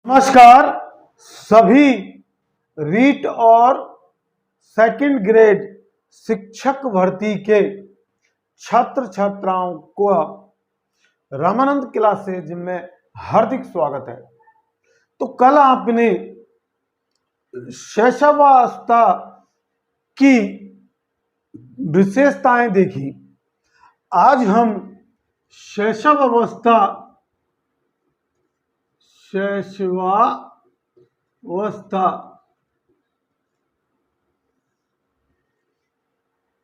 नमस्कार सभी रीट और सेकंड ग्रेड शिक्षक भर्ती के छात्र छात्राओं को रामानंद क्लासेज में हार्दिक स्वागत है। तो कल आपने शैशवावस्था की विशेषताएं देखी। आज हम शैशवावस्था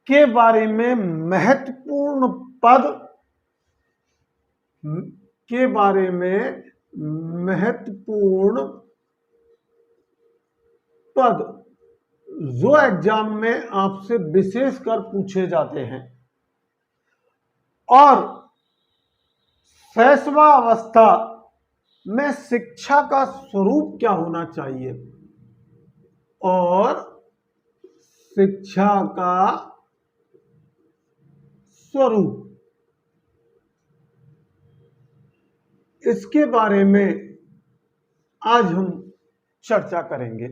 के बारे में महत्वपूर्ण पद जो एग्जाम में आपसे विशेषकर पूछे जाते हैं, और शैशवावस्था में शिक्षा का स्वरूप क्या होना चाहिए और शिक्षा का स्वरूप, इसके बारे में आज हम चर्चा करेंगे।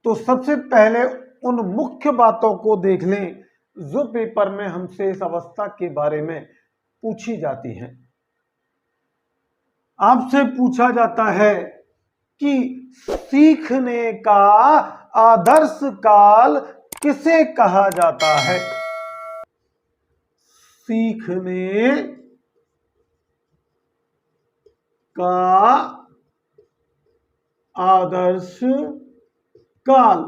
तो सबसे पहले उन मुख्य बातों को देख लें जो पेपर में हमसे इस अवस्था के बारे में पूछी जाती हैं। आपसे पूछा जाता है कि सीखने का आदर्श काल किसे कहा जाता है। सीखने का आदर्श काल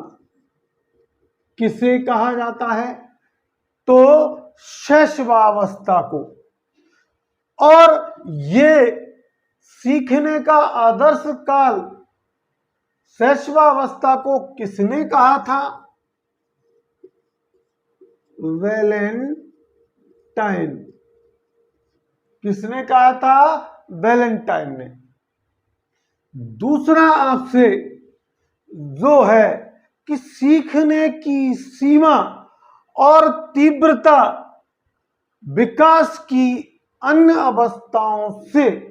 किसे कहा जाता है? तो शैशवावस्था को। और ये सीखने का आदर्श काल शैशवावस्था को किसने कहा था? वैलेंटाइन। किसने कहा था? वैलेंटाइन ने। दूसरा आपसे जो है कि सीखने की सीमा और तीव्रता विकास की अन्य अवस्थाओं से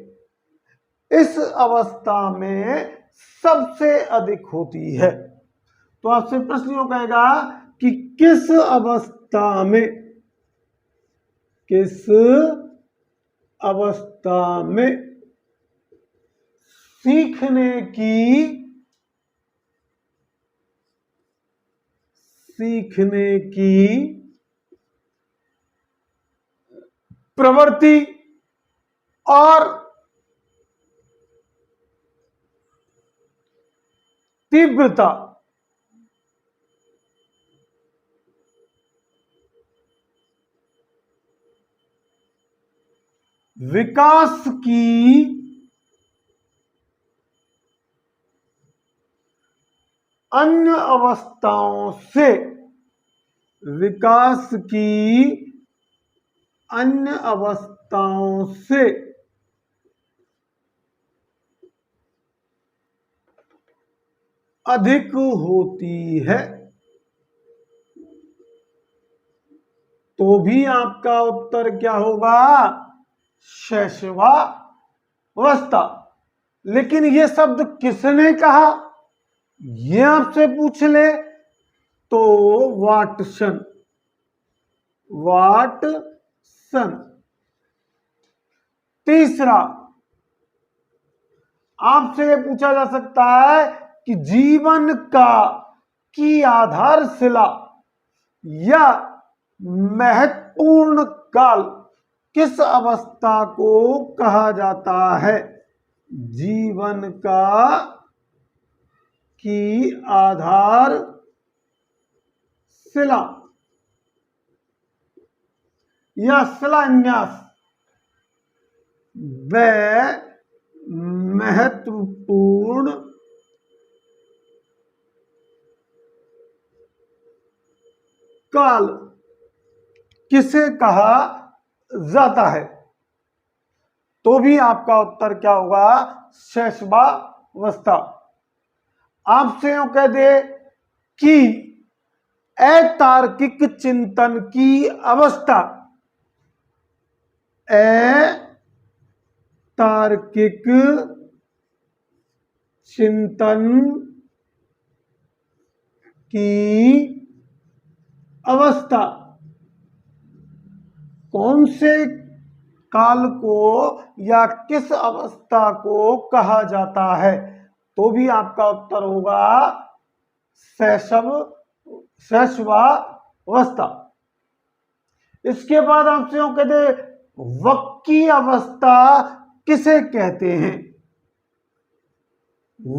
इस अवस्था में सबसे अधिक होती है। तो आपसे प्रश्न यूं कहेगा कि किस अवस्था में सीखने की प्रवृत्ति और तीव्रता विकास की अन्य अवस्थाओं से अधिक होती है। तो भी आपका उत्तर क्या होगा? शैशवावस्था। लेकिन ये शब्द किसने कहा, ये आपसे पूछ ले तो वाटसन। तीसरा आपसे ये पूछा जा सकता है कि जीवन की आधारशिला या महत्वपूर्ण काल किस अवस्था को कहा जाता है? जीवन की आधारशिला या शिलान्यास व महत्वपूर्ण काल किसे कहा जाता है? तो भी आपका उत्तर क्या होगा? शैशवावस्था। आपसे यूं कह दे कि अतार्किक चिंतन की अवस्था, अतार्किक चिंतन की अवस्था। कौन से काल को या किस अवस्था को कहा जाता है? तो भी आपका उत्तर होगा शैशवावस्था। इसके बाद आपसे यूं कहते वक् की अवस्था किसे कहते हैं?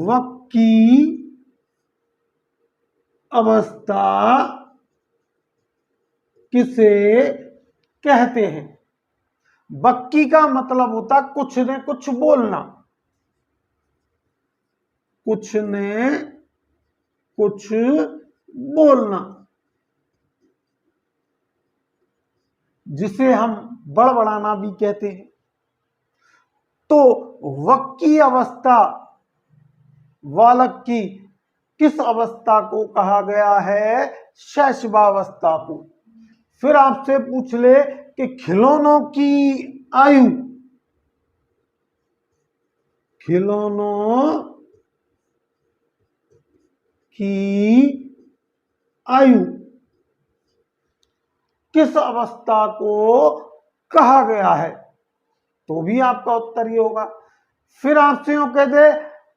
वक् की अवस्था किसे कहते हैं? वक्की का मतलब होता कुछ ने कुछ बोलना, कुछ ने कुछ बोलना, जिसे हम बड़बड़ाना भी कहते हैं। तो वक्की अवस्था बालक की किस अवस्था को कहा गया है? शैशवावस्था को। फिर आपसे पूछ ले कि खिलौनों की आयु, खिलौनों की आयु किस अवस्था को कहा गया है? तो भी आपका उत्तर ये होगा। फिर आपसे यूं कह दे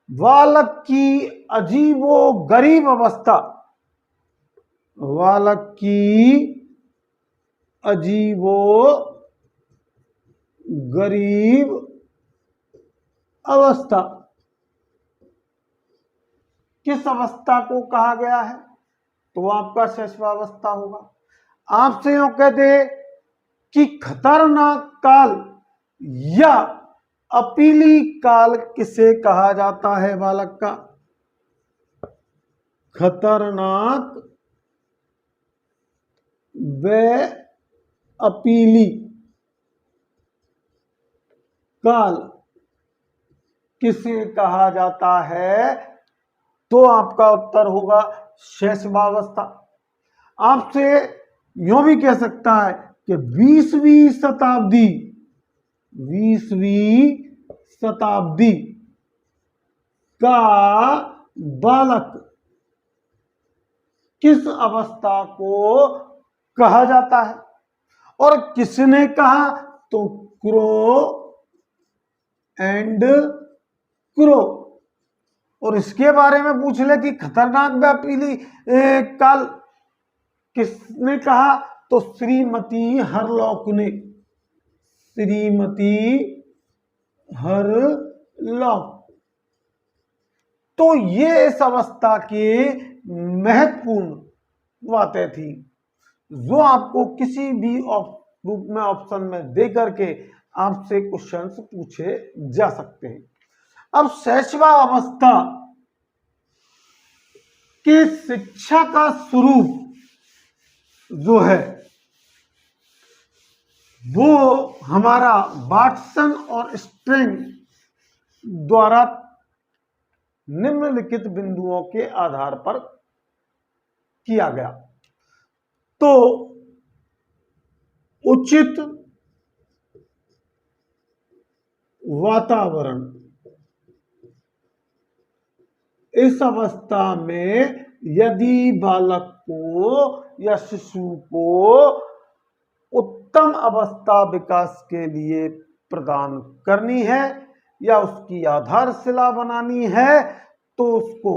बालक की अजीबो गरीब अवस्था, बालक की अजीबो गरीब अवस्था किस अवस्था को कहा गया है? तो आपका शैशवावस्था होगा। आपसे यूं कह दे कि खतरनाक काल या अपीली काल किसे कहा जाता है बालक का? खतरनाक व अपीली काल किसे कहा जाता है? तो आपका उत्तर होगा शैशवावस्था। आपसे यूं भी कह सकता है कि 20वीं शताब्दी का बालक किस अवस्था को कहा जाता है? और किसने कहा? तो क्रो एंड क्रो। और इसके बारे में पूछ ले कि खतरनाक व्यापीली काल किसने कहा? तो श्रीमती हरलॉक ने, श्रीमती हरलॉक। तो ये इस अवस्था की महत्वपूर्ण बातें थी जो आपको किसी भी रूप में ऑप्शन में दे करके आपसे क्वेश्चंस पूछे जा सकते हैं। अब शैशवावस्था की शिक्षा का स्वरूप जो है वो हमारा वाटसन और स्ट्रिंग द्वारा निम्नलिखित बिंदुओं के आधार पर किया गया। तो उचित वातावरण, इस अवस्था में यदि बालक को या शिशु को उत्तम अवस्था विकास के लिए प्रदान करनी है या उसकी आधारशिला बनानी है तो उसको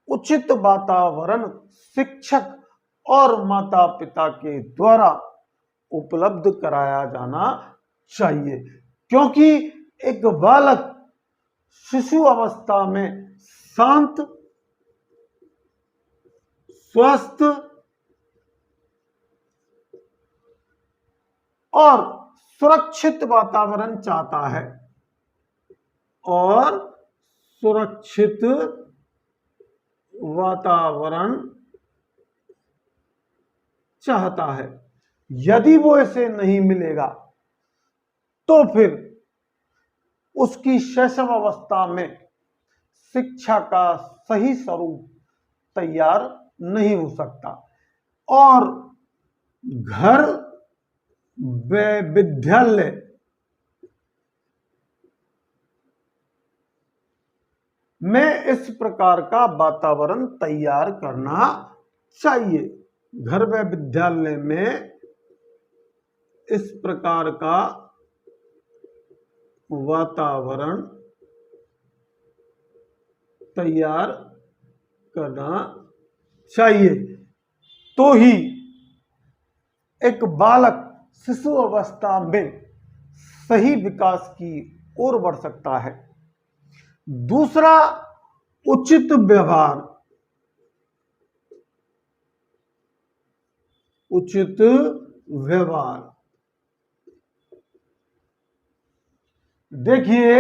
उचित वातावरण शिक्षक और माता पिता के द्वारा उपलब्ध कराया जाना चाहिए। क्योंकि एक बालक शिशु अवस्था में शांत, स्वस्थ और सुरक्षित वातावरण चाहता है, और सुरक्षित वातावरण चाहता है। यदि वो इसे नहीं मिलेगा तो फिर उसकी शैशव अवस्था में शिक्षा का सही स्वरूप तैयार नहीं हो सकता और घर व विद्यालय में इस प्रकार का वातावरण तैयार करना चाहिए। घर व विद्यालय में इस प्रकार का वातावरण तैयार करना चाहिए, तो ही एक बालक शिशु अवस्था में सही विकास की ओर बढ़ सकता है। दूसरा, उचित व्यवहार। उचित व्यवहार, देखिए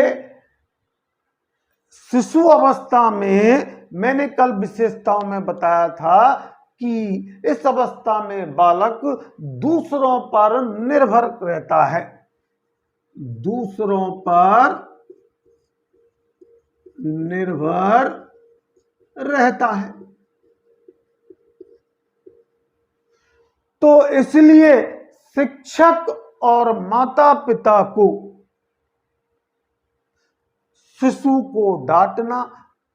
शिशु अवस्था में मैंने कल विशेषताओं में बताया था कि इस अवस्था में बालक दूसरों पर निर्भर रहता है, दूसरों पर निर्भर रहता है। तो इसलिए शिक्षक और माता पिता को शिशु को डांटना,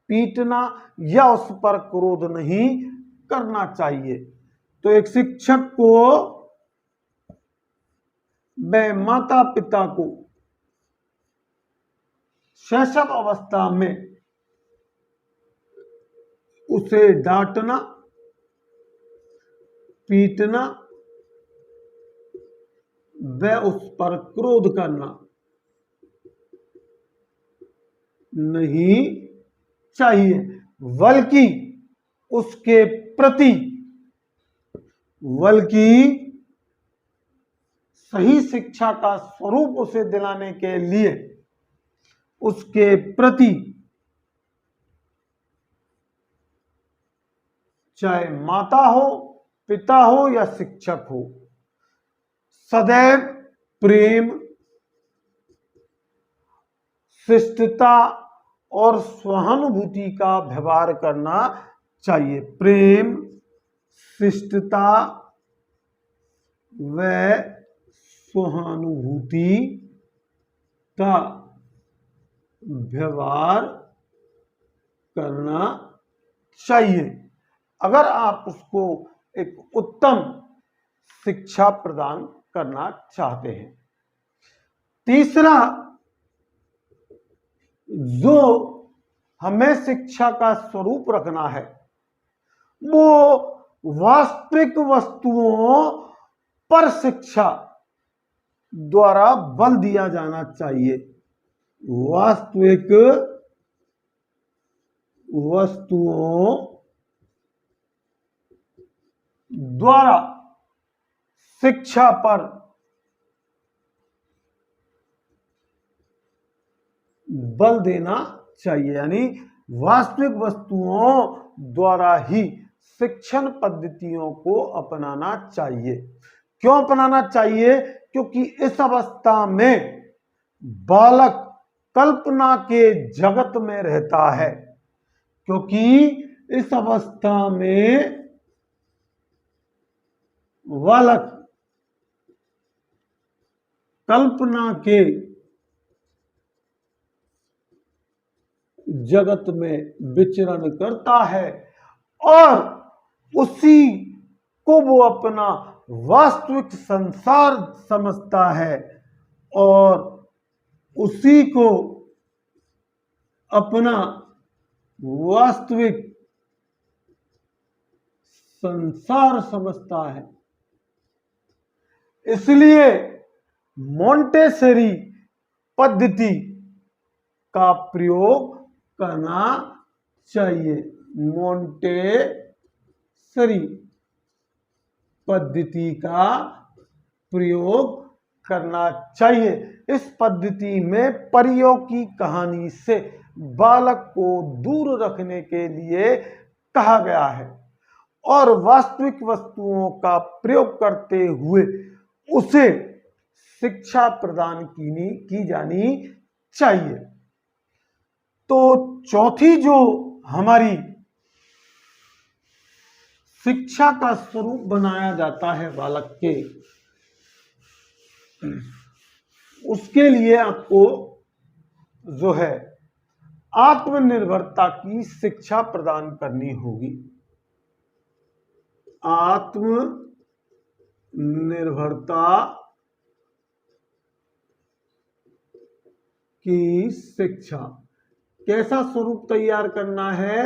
पीटना या उस पर क्रोध नहीं करना चाहिए। तो एक शिक्षक को व माता पिता को शैशव अवस्था में उसे डांटना, पीटना व उस पर क्रोध करना नहीं चाहिए, बल्कि उसके प्रति सही शिक्षा का स्वरूप उसे दिलाने के लिए उसके प्रति चाहे माता हो, पिता हो या शिक्षक हो, सदैव प्रेम, शिष्टता और सहानुभूति का व्यवहार करना चाहिए। प्रेम, शिष्टता व सहानुभूति का व्यवहार करना चाहिए, अगर आप उसको एक उत्तम शिक्षा प्रदान करना चाहते हैं। तीसरा, जो हमें शिक्षा का स्वरूप रखना है वो वास्तविक वस्तुओं पर शिक्षा द्वारा बल दिया जाना चाहिए। वास्तविक वस्तुओं द्वारा शिक्षा पर बल देना चाहिए, यानी वास्तविक वस्तुओं द्वारा ही शिक्षण पद्धतियों को अपनाना चाहिए। क्यों अपनाना चाहिए? क्योंकि इस अवस्था में बालक कल्पना के जगत में रहता है, क्योंकि इस अवस्था में बालक कल्पना के जगत में विचरण करता है और उसी को वो अपना वास्तविक संसार समझता है और उसी को अपना वास्तविक संसार समझता है। इसलिए मोंटेसरी पद्धति का प्रयोग करना चाहिए। मोंटेसरी पद्धति का प्रयोग करना चाहिए। इस पद्धति में परियों की कहानी से बालक को दूर रखने के लिए कहा गया है और वास्तविक वस्तुओं का प्रयोग करते हुए उसे शिक्षा प्रदान की जानी चाहिए। तो चौथी जो हमारी शिक्षा का स्वरूप बनाया जाता है बालक के, उसके लिए आपको जो है आत्मनिर्भरता की शिक्षा प्रदान करनी होगी। आत्मनिर्भरता की शिक्षा, कैसा स्वरूप तैयार करना है?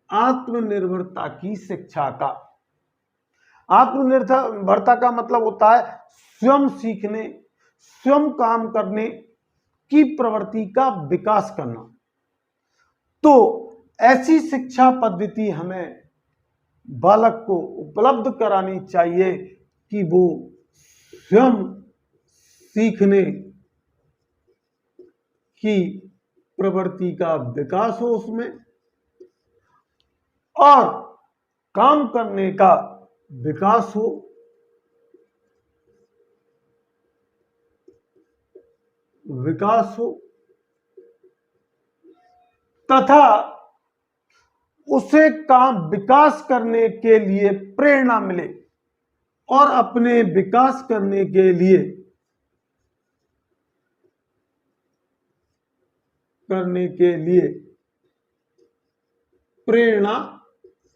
आत्मनिर्भरता की शिक्षा का। आत्मनिर्भरता का मतलब होता है स्वयं सीखने, स्वयं काम करने की प्रवृत्ति का विकास करना। तो ऐसी शिक्षा पद्धति हमें बालक को उपलब्ध करानी चाहिए कि वो स्वयं सीखने की प्रवृत्ति का विकास हो उसमें, और काम करने का विकास हो। तथा उसे काम विकास करने के लिए प्रेरणा मिले, और अपने विकास करने के लिए प्रेरणा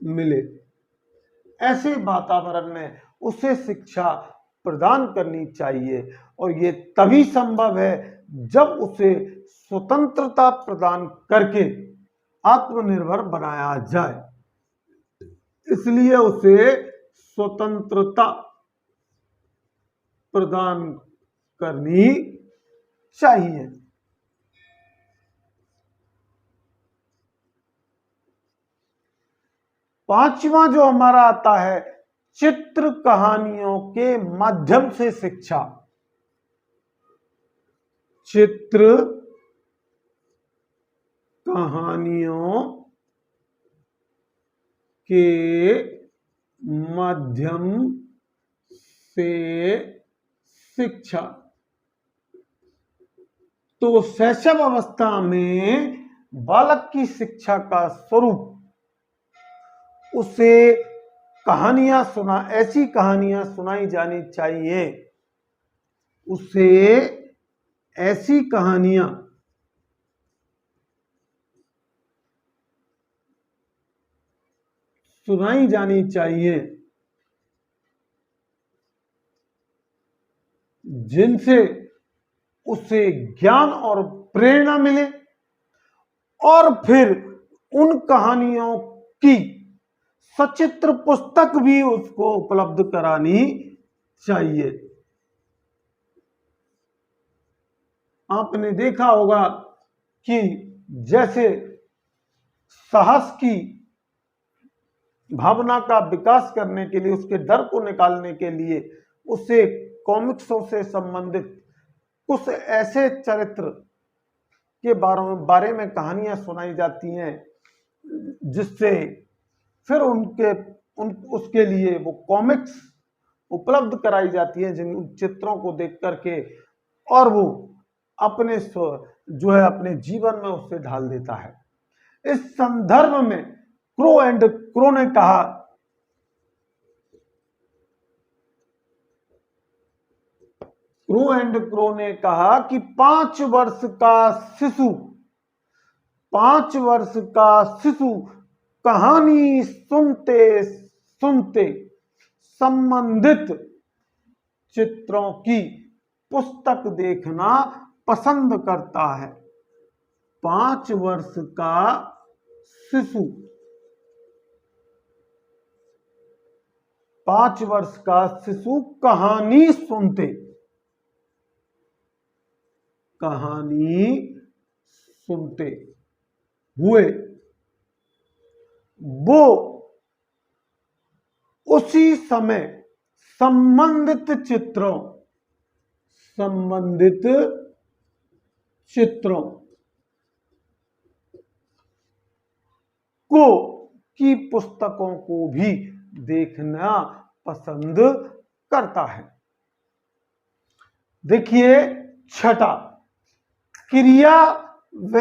मिले। ऐसे वातावरण में उसे शिक्षा प्रदान करनी चाहिए, और ये तभी संभव है जब उसे स्वतंत्रता प्रदान करके आत्मनिर्भर बनाया जाए। इसलिए उसे स्वतंत्रता प्रदान करनी चाहिए। पांचवा जो हमारा आता है, चित्र कहानियों के माध्यम से शिक्षा। चित्र कहानियों के माध्यम से शिक्षा। तो शैशव अवस्था में बालक की शिक्षा का स्वरूप उसे ऐसी कहानियां सुनाई जानी चाहिए, उसे ऐसी कहानियां सुनाई जानी चाहिए जिनसे उसे ज्ञान और प्रेरणा मिले, और फिर उन कहानियों की सचित्र पुस्तक भी उसको उपलब्ध करानी चाहिए। आपने देखा होगा कि जैसे साहस की भावना का विकास करने के लिए, उसके डर को निकालने के लिए उसे कॉमिक्सों से संबंधित कुछ ऐसे चरित्र के बारे में कहानियां सुनाई जाती हैं, जिससे फिर उसके लिए वो कॉमिक्स उपलब्ध कराई जाती है, जिन चित्रों को देख करके, और वो अपने अपने जीवन में उससे ढाल देता है। इस संदर्भ में क्रो एंड क्रो ने कहा कि 5 वर्ष का शिशु कहानी सुनते सुनते संबंधित चित्रों की पुस्तक देखना पसंद करता है। 5 वर्ष का शिशु 5 वर्ष का शिशु कहानी सुनते हुए वो उसी समय संबंधित चित्रों की पुस्तकों को भी देखना पसंद करता है। देखिए छठा, क्रिया व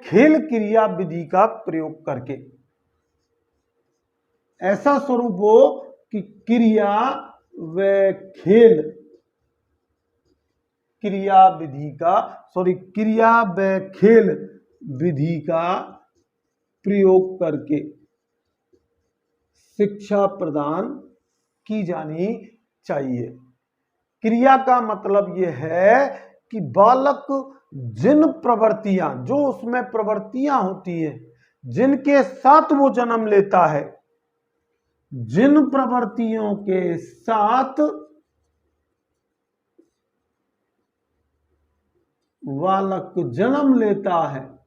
खेल क्रिया विधि का प्रयोग करके। ऐसा स्वरूप हो कि क्रिया व खेल विधि का प्रयोग करके शिक्षा प्रदान की जानी चाहिए। क्रिया का मतलब यह है कि बालक जिन प्रवृत्तियां, जो उसमें प्रवृत्तियां होती है जिनके साथ वो जन्म लेता है, जिन प्रवृत्तियों के साथ बालक जन्म लेता है,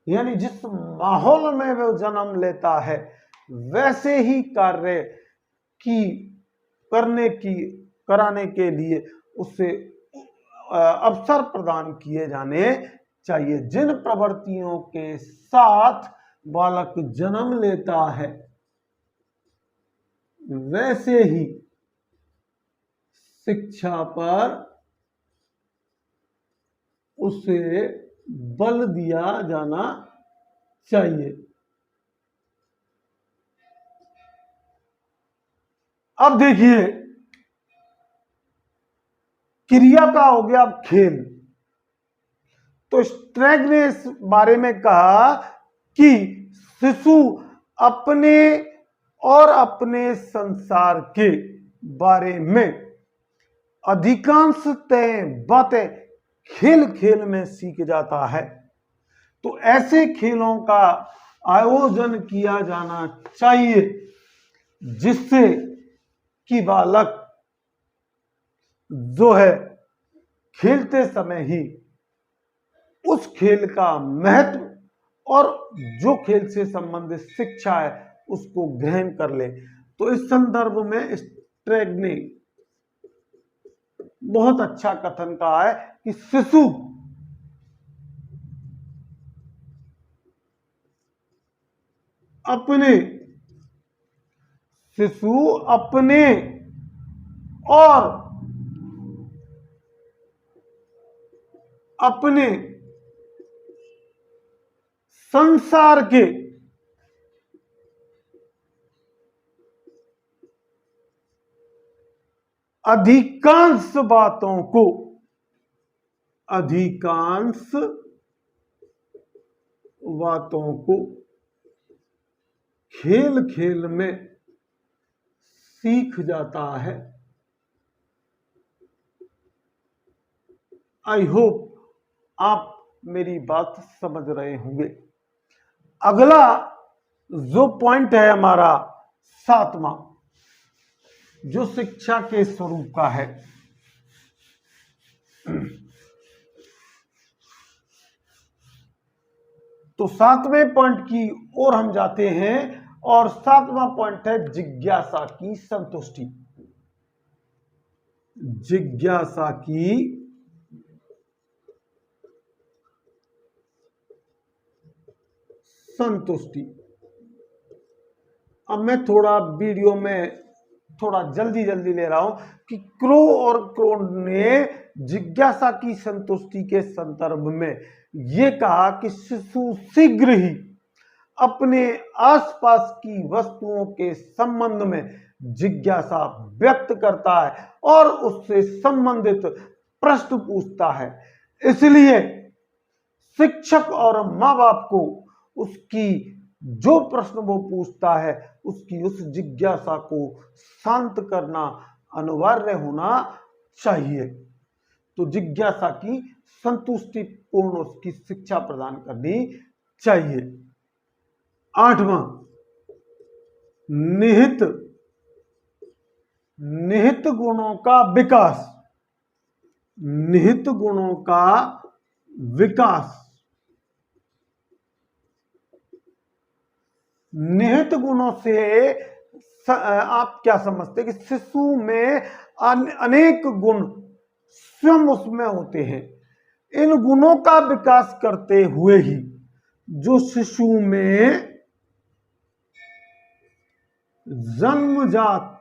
यानी जिस माहौल में वो जन्म लेता है वैसे ही कार्य की कराने के लिए उसे अवसर प्रदान किए जाने चाहिए। जिन प्रवृत्तियों के साथ बालक जन्म लेता है वैसे ही शिक्षा पर उसे बल दिया जाना चाहिए। अब देखिए, क्रिया का हो गया खेल। तो स्ट्रैग ने इस बारे में कहा कि शिशु अपने और अपने संसार के बारे में अधिकांश बातें खेल खेल में सीख जाता है। तो ऐसे खेलों का आयोजन किया जाना चाहिए जिससे कि बालक जो है खेलते समय ही उस खेल का महत्व और जो खेल से संबंधित शिक्षा है उसको ग्रहण कर ले। तो इस संदर्भ में स्ट्रैग ने बहुत अच्छा कथन कहा है कि शिशु अपने और अपने संसार के अधिकांश बातों को खेल खेल में सीख जाता है। आई होप आप मेरी बात समझ रहे होंगे। अगला जो पॉइंट है हमारा 7वां, जो शिक्षा के स्वरूप का है। तो 7वें पॉइंट की ओर हम जाते हैं और 7वां पॉइंट है जिज्ञासा की संतुष्टि। जिज्ञासा की संतुष्टि। अब मैं थोड़ा वीडियो में थोड़ा जल्दी ले रहा हूं कि क्रो और क्रोन ने जिज्ञासा की संतुष्टि के संदर्भ में यह कहा कि शिशु शीघ्र ही अपने आसपास की वस्तुओं के संबंध में जिज्ञासा व्यक्त करता है और उससे संबंधित प्रश्न पूछता है। इसलिए शिक्षक और माँ बाप को उसकी जो प्रश्न वो पूछता है उसकी उस जिज्ञासा को शांत करना अनिवार्य होना चाहिए। तो जिज्ञासा की संतुष्टि पूर्ण उसकी शिक्षा प्रदान करनी चाहिए। 8वां, निहित गुणों का विकास। निहित गुणों का विकास। निहित गुणों से आप क्या समझते हैं कि शिशु में अनेक गुण स्वयं उसमें होते हैं। इन गुणों का विकास करते हुए ही जो शिशु में जन्मजात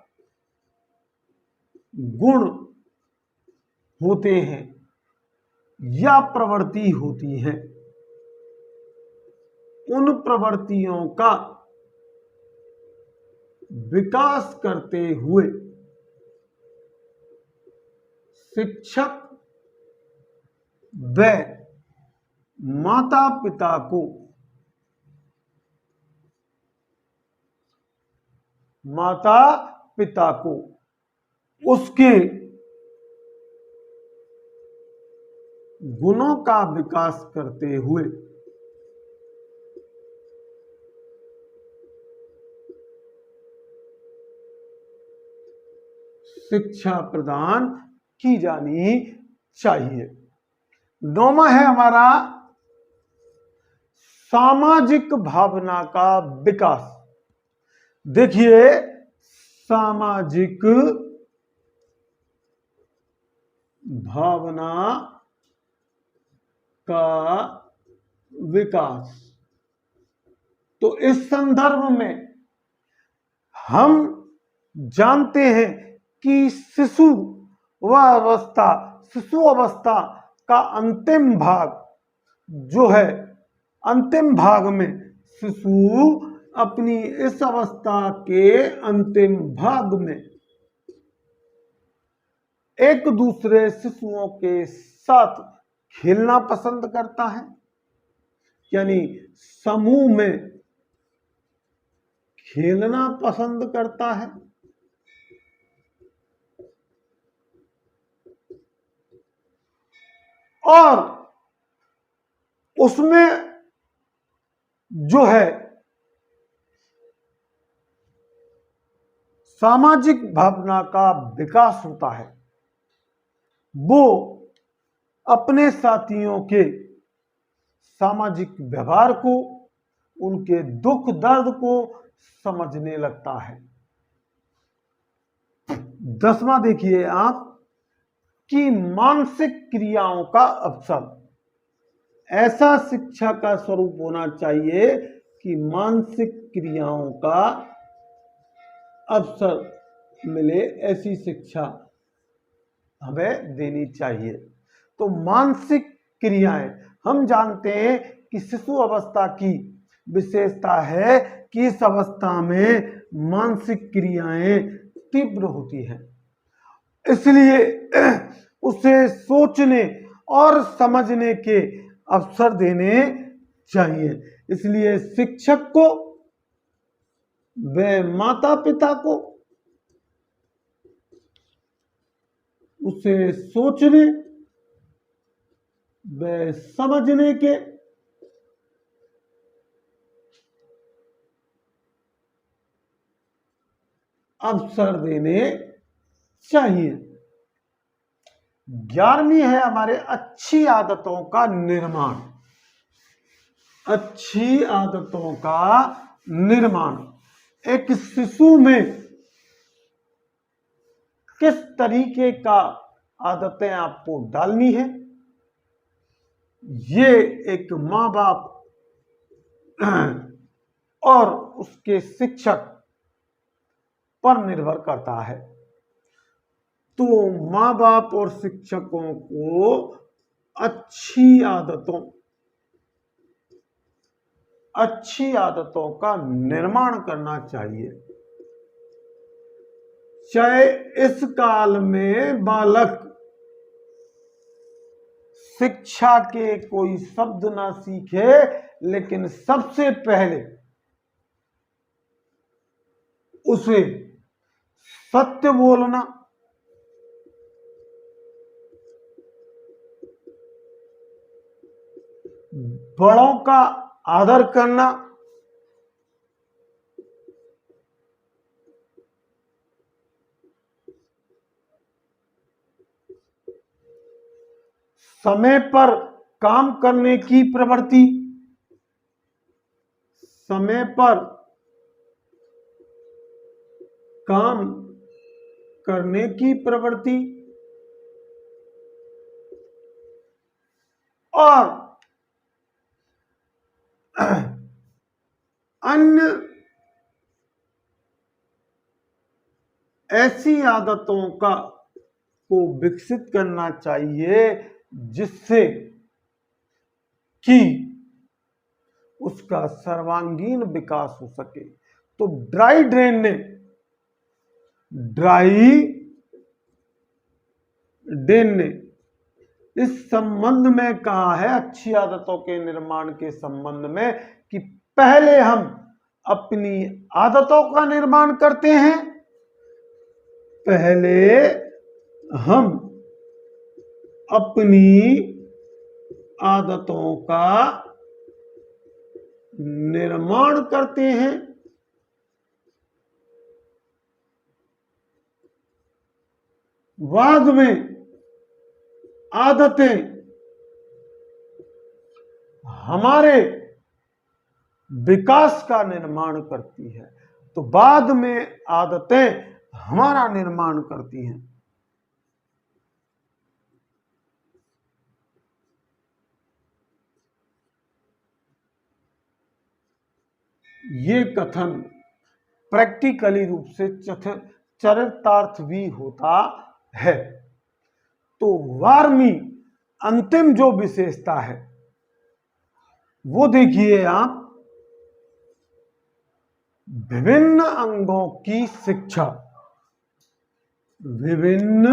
गुण होते हैं या प्रवृत्ति होती है, उन प्रवृत्तियों का विकास करते हुए शिक्षक व माता पिता को उसके गुणों का विकास करते हुए शिक्षा प्रदान की जानी चाहिए। 9वां है हमारा सामाजिक भावना का विकास। देखिए, सामाजिक भावना का विकास, तो इस संदर्भ में हम जानते हैं कि शिशु अवस्था का अंतिम भाग जो है, अंतिम भाग में शिशु अपनी इस अवस्था के अंतिम भाग में एक दूसरे शिशुओं के साथ खेलना पसंद करता है, यानी समूह में खेलना पसंद करता है। और उसमें जो है सामाजिक भावना का विकास होता है, वो अपने साथियों के सामाजिक व्यवहार को, उनके दुख दर्द को समझने लगता है। 10वां देखिए आप कि मानसिक क्रियाओं का अवसर। ऐसा शिक्षा का स्वरूप होना चाहिए कि मानसिक क्रियाओं का अवसर मिले, ऐसी शिक्षा हमें देनी चाहिए। तो मानसिक क्रियाएं, हम जानते हैं कि शिशु अवस्था की विशेषता है कि इस अवस्था में मानसिक क्रियाएं तीव्र होती हैं, इसलिए उसे सोचने और समझने के अवसर देने चाहिए। इसलिए शिक्षक को व माता पिता को उसे सोचने व समझने के अवसर देने चाहिए। 11वीं है हमारे अच्छी आदतों का निर्माण। अच्छी आदतों का निर्माण, एक शिशु में किस तरीके का आदतें आपको डालनी है, ये एक माँ बाप और उसके शिक्षक पर निर्भर करता है। तो माँ बाप और शिक्षकों को अच्छी आदतों का निर्माण करना चाहिए। चाहे इस काल में बालक शिक्षा के कोई शब्द ना सीखे, लेकिन सबसे पहले उसे सत्य बोलना, बड़ों का आदर करना, समय पर काम करने की प्रवृत्ति, समय पर काम करने की प्रवृत्ति, और अन्य ऐसी आदतों को विकसित करना चाहिए जिससे कि उसका सर्वांगीण विकास हो सके। तो ड्राई डेन ने इस संबंध में कहा है, अच्छी आदतों के निर्माण के संबंध में, कि पहले हम अपनी आदतों का निर्माण करते हैं, पहले हम अपनी आदतों का निर्माण करते हैं, बाद में आदतें हमारे विकास का निर्माण करती है। तो बाद में आदतें हमारा निर्माण करती हैं। ये कथन प्रैक्टिकली रूप से चरितार्थ भी होता है। तो 12वीं अंतिम जो विशेषता है वो देखिए आप, विभिन्न अंगों की शिक्षा। विभिन्न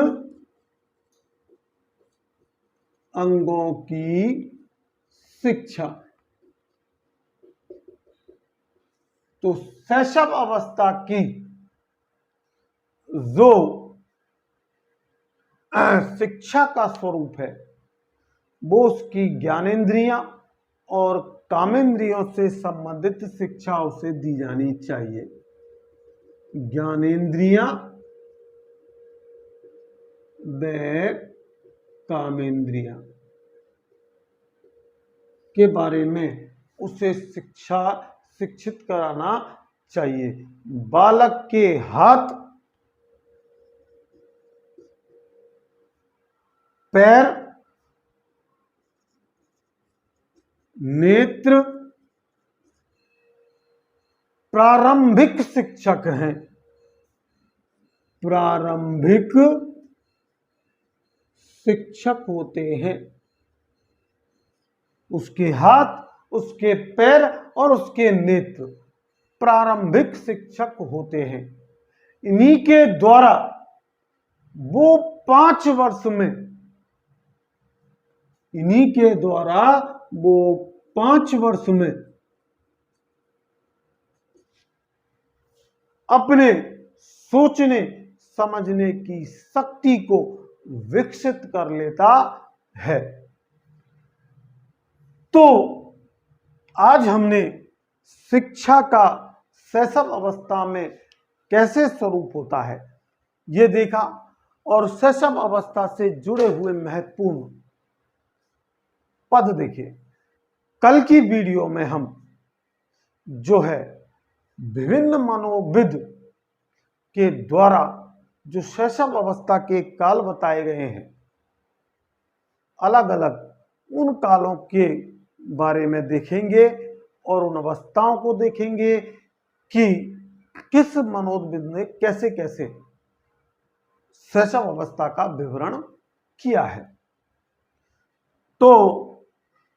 अंगों की शिक्षा। तो शैशव अवस्था की जो शिक्षा का स्वरूप है वो उसकी ज्ञानेंद्रियां और कामेंद्रियों से संबंधित शिक्षा उसे दी जानी चाहिए। ज्ञानेंद्रियां व कामेंद्रियां के बारे में उसे शिक्षित कराना चाहिए। बालक के हाथ, पैर, नेत्र प्रारंभिक शिक्षक हैं। प्रारंभिक शिक्षक होते हैं। उसके हाथ, उसके पैर और उसके नेत्र प्रारंभिक शिक्षक होते हैं। इन्हीं के द्वारा वो 5 वर्ष में, इन्हीं के द्वारा वो 5 वर्ष में अपने सोचने समझने की शक्ति को विकसित कर लेता है। तो आज हमने शिक्षा का शैशव अवस्था में कैसे स्वरूप होता है ये देखा, और शैशव अवस्था से जुड़े हुए महत्वपूर्ण पद देखे। कल की वीडियो में हम जो है विभिन्न मनोविद के द्वारा जो शैशव अवस्था के काल बताए गए हैं, अलग अलग उन कालों के बारे में देखेंगे और उन अवस्थाओं को देखेंगे कि किस मनोविद ने कैसे कैसे शैशव अवस्था का विवरण किया है। तो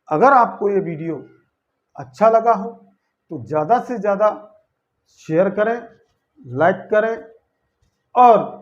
अगर आपको ये वीडियो अच्छा लगा हो तो ज़्यादा से ज़्यादा शेयर करें, लाइक करें और